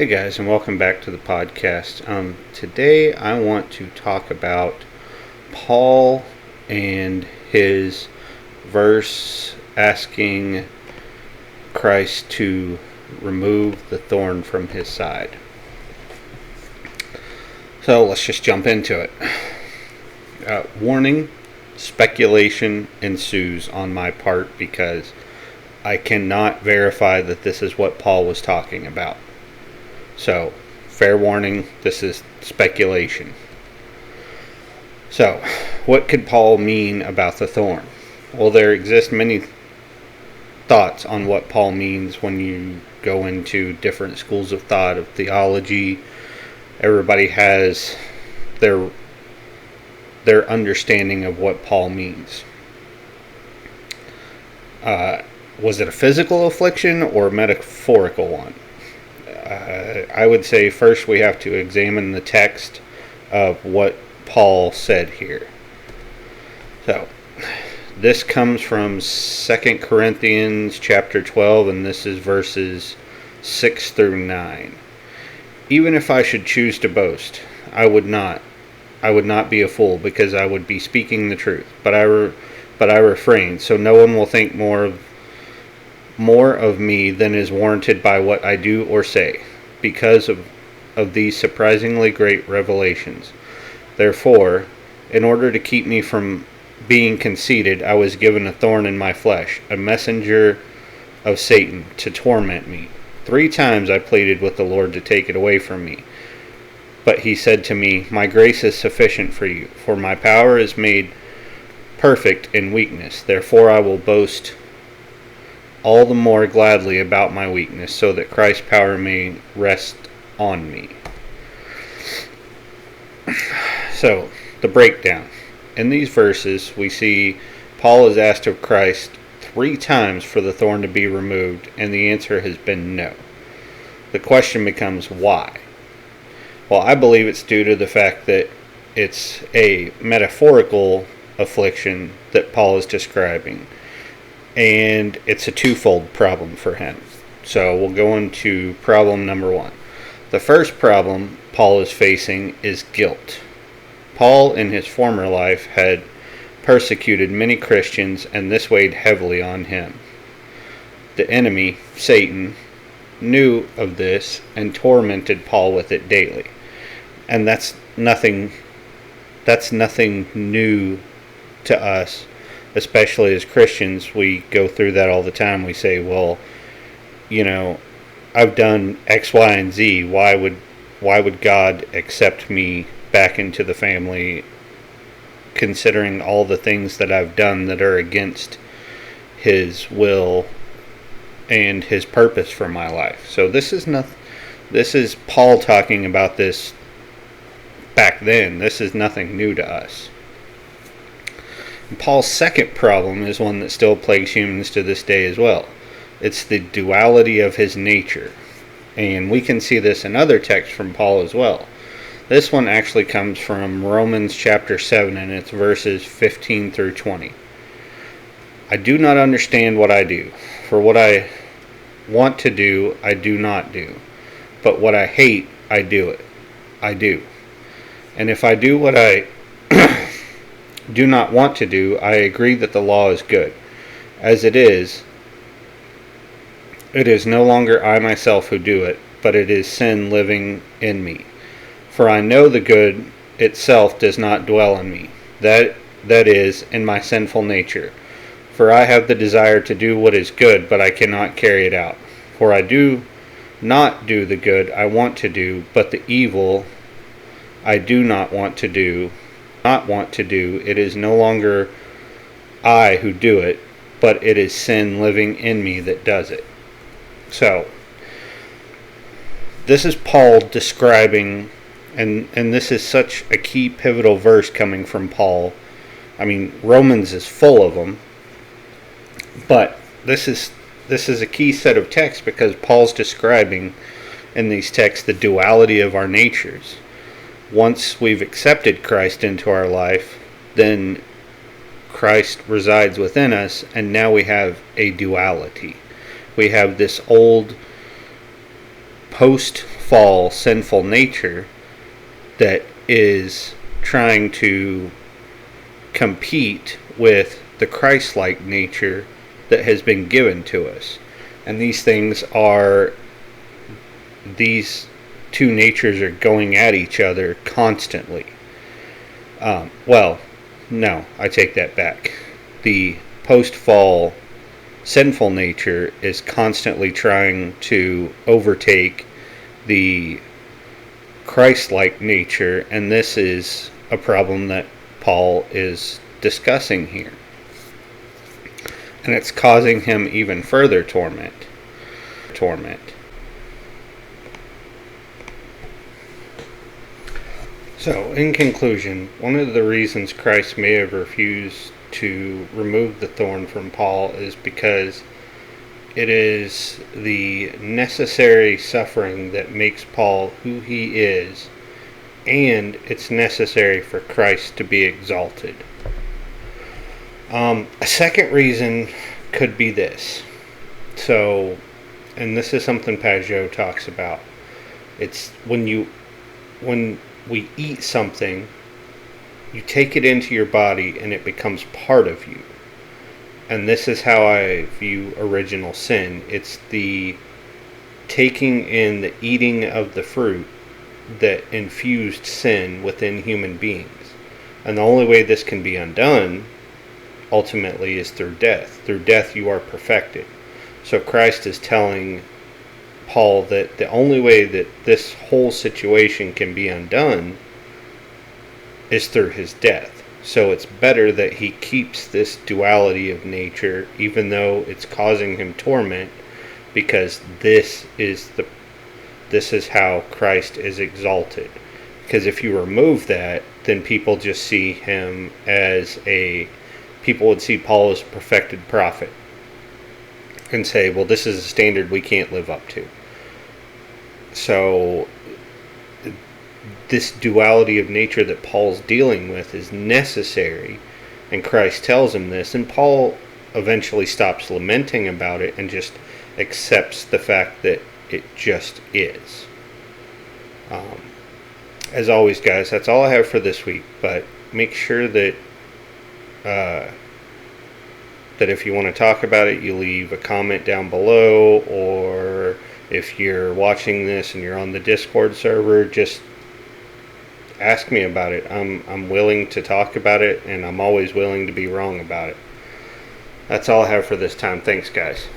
Hey guys, and welcome back to the podcast. Today I want to talk about Paul and his verse asking Christ to remove the thorn from his side. So let's just jump into it. Warning, speculation ensues on my part because I cannot verify that this is what Paul was talking about. So, fair warning, this is speculation. So, what could Paul mean about the thorn? Well, there exist many thoughts on what Paul means when you go into different schools of thought, of theology. Everybody has their understanding of what Paul means. Was it a physical affliction or a metaphorical one? I would say first we have to examine the text of what Paul said here. So, this comes from 2 Corinthians chapter 12, and this is verses 6 through 9. Even if I should choose to boast, I would not be a fool, because I would be speaking the truth. But I refrain, so no one will think more of me than is warranted by what I do or say, because of these surprisingly great revelations. Therefore, in order to keep me from being conceited, I was given a thorn in my flesh, a messenger of Satan, to torment me. 3 times I pleaded with the Lord to take it away from me. But he said to me, "My grace is sufficient for you, for my power is made perfect in weakness. Therefore I will boast all the more gladly about my weakness, so that Christ's power may rest on me." So, the breakdown. In these verses, we see Paul is asked of Christ 3 times for the thorn to be removed, and the answer has been no. The question becomes, why? Well, I believe it's due to the fact that it's a metaphorical affliction that Paul is describing. And it's a twofold problem for him. So we'll go into problem number 1. The first problem Paul is facing is guilt. Paul, in his former life, had persecuted many Christians, and this weighed heavily on him. The enemy, Satan, knew of this and tormented Paul with it daily. And that's nothing new to us. Especially as Christians, we go through that all the time. We say, well, I've done X, Y, and Z. Why would God accept me back into the family, considering all the things that I've done that are against His will and His purpose for my life? So this is Paul talking about this back then. This is nothing new to us. Paul's second problem is one that still plagues humans to this day as well. It's the duality of his nature. And we can see this in other texts from Paul as well. This one actually comes from Romans chapter 7, and it's verses 15 through 20. "I do not understand what I do, for what I want to do, I do not do. But what I hate, I do. And if I do what I do not want to do, I agree that the law is good. As it is no longer I myself who do it, but it is sin living in me. For I know the good itself does not dwell in me, that is, in my sinful nature. For I have the desire to do what is good, but I cannot carry it out. For I do not do the good I want to do, but the evil I do not want to do, it is no longer I who do it, but it is sin living in me that does it." So, this is Paul describing, and this is such a key pivotal verse coming from Paul. I mean, Romans is full of them, but this is a key set of texts because Paul's describing in these texts the duality of our natures. Once we've accepted Christ into our life, then Christ resides within us, and now we have a duality. We have this old post-fall sinful nature that is trying to compete with the Christ-like nature that has been given to us. And these two natures are going at each other constantly. No, I take that back. The post-fall sinful nature is constantly trying to overtake the Christ-like nature, and this is a problem that Paul is discussing here. And it's causing him even further torment. So, in conclusion, one of the reasons Christ may have refused to remove the thorn from Paul is because it is the necessary suffering that makes Paul who he is, and it's necessary for Christ to be exalted. A second reason could be this. So, and this is something Pajot talks about. It's when we eat something, you take it into your body and it becomes part of you. And this is how I view original sin. It's the taking in, the eating of the fruit that infused sin within human beings. And the only way this can be undone, ultimately, is through death. Through death you are perfected. So Christ is telling Paul that the only way that this whole situation can be undone is through his death. So it's better that he keeps this duality of nature, even though it's causing him torment, because this is how Christ is exalted. Because if you remove that, then people just see him as people would see Paul as a perfected prophet and say, well, this is a standard we can't live up to. So this duality of nature that Paul's dealing with is necessary, and Christ tells him this, and Paul eventually stops lamenting about it and just accepts the fact that it just is. As always, guys, that's all I have for this week, but make sure that if you want to talk about it, you leave a comment down below, or if you're watching this and you're on the Discord server, just ask me about it. I'm willing to talk about it, and I'm always willing to be wrong about it. That's all I have for this time. Thanks, guys.